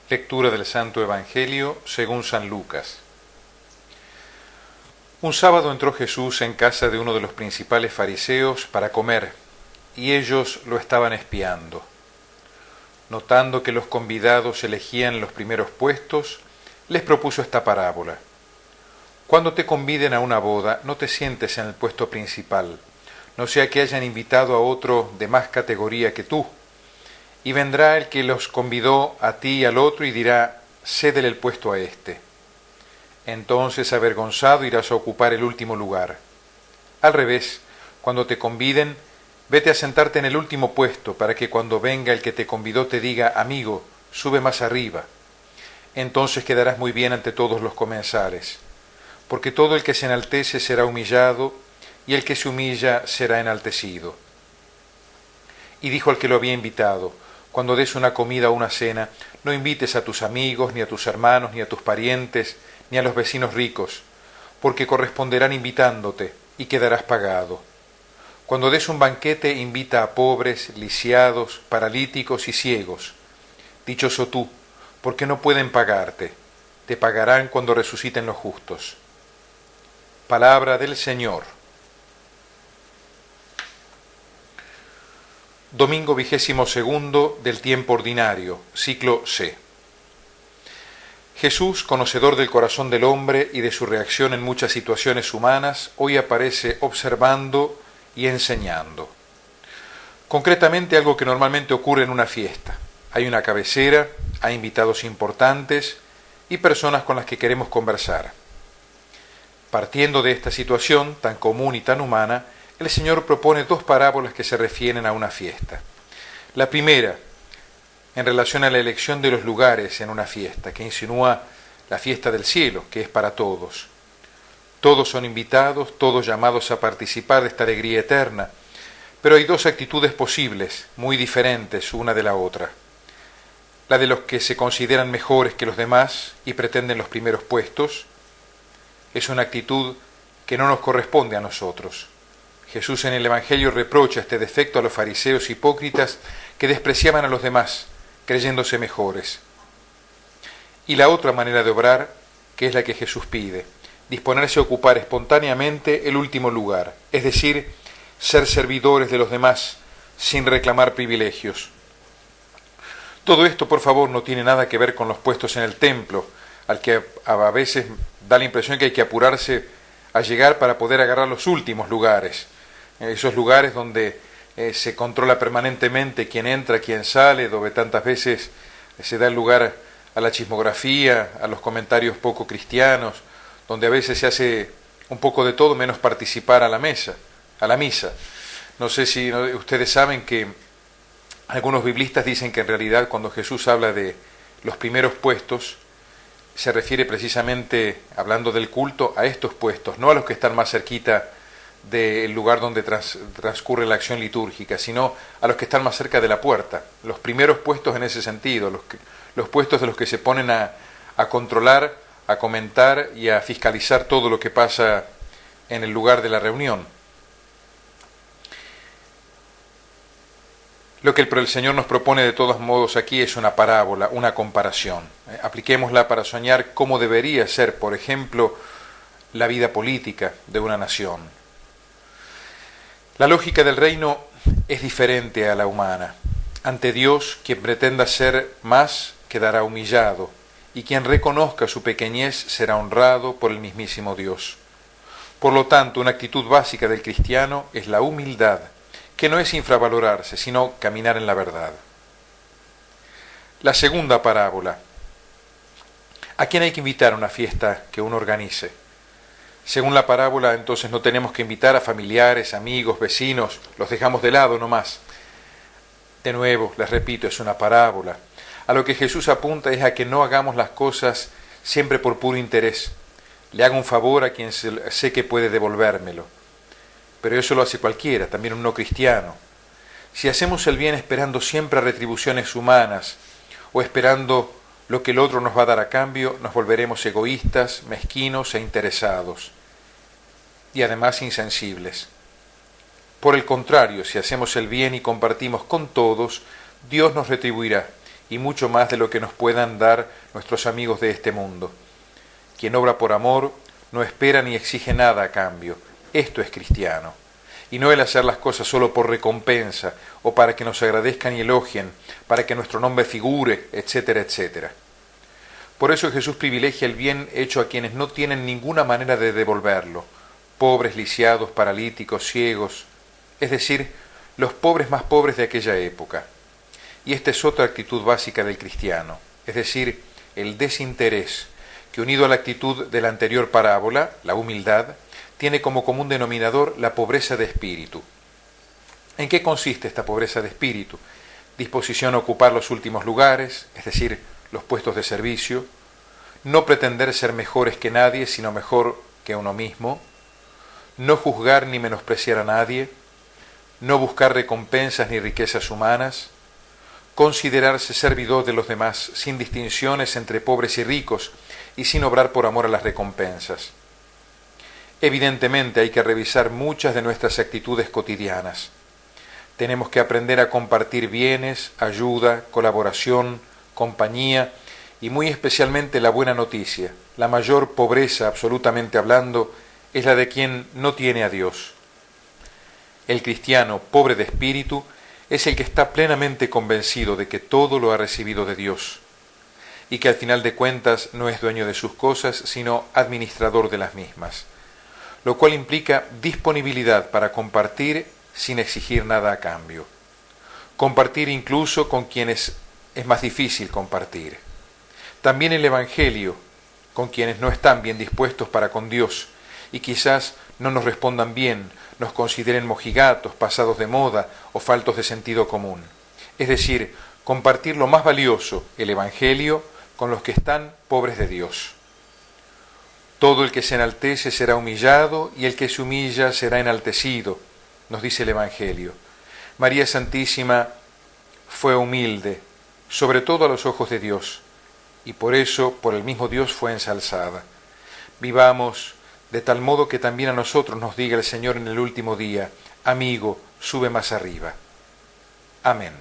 Lectura del Santo Evangelio según San Lucas. Un sábado entró Jesús en casa de uno de los principales fariseos para comer, y ellos lo estaban espiando. Notando que los convidados elegían los primeros puestos, les propuso esta parábola. Cuando te conviden a una boda, no te sientes en el puesto principal, no sea que hayan invitado a otro de más categoría que tú. Y vendrá el que los convidó a ti y al otro y dirá, cédele el puesto a éste. Entonces, avergonzado, irás a ocupar el último lugar. Al revés, cuando te conviden, vete a sentarte en el último puesto, para que cuando venga el que te convidó te diga, amigo, sube más arriba. Entonces quedarás muy bien ante todos los comensales. Porque todo el que se enaltece será humillado, y el que se humilla será enaltecido. Y dijo al que lo había invitado, cuando des una comida o una cena, no invites a tus amigos, ni a tus hermanos, ni a tus parientes, ni a los vecinos ricos, porque corresponderán invitándote, y quedarás pagado. Cuando des un banquete, invita a pobres, lisiados, paralíticos y ciegos. Dichoso tú, porque no pueden pagarte, te pagarán cuando resuciten los justos. Palabra del Señor. Domingo 22 del tiempo ordinario, ciclo C. Jesús, conocedor del corazón del hombre y de su reacción en muchas situaciones humanas, hoy aparece observando y enseñando. Concretamente algo que normalmente ocurre en una fiesta. Hay una cabecera, hay invitados importantes y personas con las que queremos conversar. Partiendo de esta situación tan común y tan humana, el Señor propone dos parábolas que se refieren a una fiesta. La primera, en relación a la elección de los lugares en una fiesta, que insinúa la fiesta del cielo, que es para todos. Todos son invitados, todos llamados a participar de esta alegría eterna, pero hay dos actitudes posibles, muy diferentes una de la otra. La de los que se consideran mejores que los demás y pretenden los primeros puestos, es una actitud que no nos corresponde a nosotros. Jesús en el Evangelio reprocha este defecto a los fariseos hipócritas que despreciaban a los demás, creyéndose mejores. Y la otra manera de obrar, que es la que Jesús pide, disponerse a ocupar espontáneamente el último lugar, es decir, ser servidores de los demás sin reclamar privilegios. Todo esto, por favor, no tiene nada que ver con los puestos en el templo, al que a veces da la impresión que hay que apurarse a llegar para poder agarrar los últimos lugares. Esos lugares donde se controla permanentemente quién entra, quién sale, donde tantas veces se da el lugar a la chismografía, a los comentarios poco cristianos, donde a veces se hace un poco de todo menos participar a la misa. No sé si ustedes saben que algunos biblistas dicen que en realidad cuando Jesús habla de los primeros puestos, se refiere precisamente, hablando del culto, a estos puestos, no a los que están más cerquita del lugar donde transcurre la acción litúrgica, sino a los que están más cerca de la puerta. Los primeros puestos en ese sentido, los puestos de los que se ponen a controlar, a comentar y a fiscalizar todo lo que pasa en el lugar de la reunión. Lo que el Señor nos propone de todos modos aquí es una parábola, una comparación. Apliquémosla para soñar cómo debería ser, por ejemplo, la vida política de una nación. La lógica del reino es diferente a la humana. Ante Dios, quien pretenda ser más quedará humillado, y quien reconozca su pequeñez será honrado por el mismísimo Dios. Por lo tanto, una actitud básica del cristiano es la humildad, que no es infravalorarse, sino caminar en la verdad. La segunda parábola. ¿A quién hay que invitar a una fiesta que uno organice? Según la parábola, entonces no tenemos que invitar a familiares, amigos, vecinos, los dejamos de lado nomás. De nuevo, les repito, es una parábola. A lo que Jesús apunta es a que no hagamos las cosas siempre por puro interés. Le hago un favor a quien sé que puede devolvérmelo. Pero eso lo hace cualquiera, también un no cristiano. Si hacemos el bien esperando siempre a retribuciones humanas o esperando lo que el otro nos va a dar a cambio, nos volveremos egoístas, mezquinos e interesados, y además insensibles. Por el contrario, si hacemos el bien y compartimos con todos, Dios nos retribuirá y mucho más de lo que nos puedan dar nuestros amigos de este mundo. Quien obra por amor no espera ni exige nada a cambio. Esto es cristiano. Y no el hacer las cosas solo por recompensa o para que nos agradezcan y elogien, para que nuestro nombre figure, etcétera, etcétera. Por eso Jesús privilegia el bien hecho a quienes no tienen ninguna manera de devolverlo, pobres, lisiados, paralíticos, ciegos, es decir, los pobres más pobres de aquella época. Y esta es otra actitud básica del cristiano, es decir, el desinterés, que unido a la actitud de la anterior parábola, la humildad, tiene como común denominador la pobreza de espíritu. ¿En qué consiste esta pobreza de espíritu? Disposición a ocupar los últimos lugares, es decir, los puestos de servicio, no pretender ser mejores que nadie, sino mejor que uno mismo, no juzgar ni menospreciar a nadie, no buscar recompensas ni riquezas humanas, considerarse servidor de los demás sin distinciones entre pobres y ricos y sin obrar por amor a las recompensas. Evidentemente hay que revisar muchas de nuestras actitudes cotidianas. Tenemos que aprender a compartir bienes, ayuda, colaboración, compañía y muy especialmente la buena noticia. La mayor pobreza, absolutamente hablando, es la de quien no tiene a Dios. El cristiano pobre de espíritu es el que está plenamente convencido de que todo lo ha recibido de Dios y que al final de cuentas no es dueño de sus cosas, sino administrador de las mismas, lo cual implica disponibilidad para compartir sin exigir nada a cambio. Compartir incluso con quienes es más difícil compartir. También el Evangelio, con quienes no están bien dispuestos para con Dios y quizás no nos respondan bien, nos consideren mojigatos, pasados de moda o faltos de sentido común. Es decir, compartir lo más valioso, el Evangelio, con los que están pobres de Dios. Todo el que se enaltece será humillado y el que se humilla será enaltecido, nos dice el Evangelio. María Santísima fue humilde, sobre todo a los ojos de Dios, y por eso, por el mismo Dios, fue ensalzada. Vivamos de tal modo que también a nosotros nos diga el Señor en el último día: amigo, sube más arriba. Amén.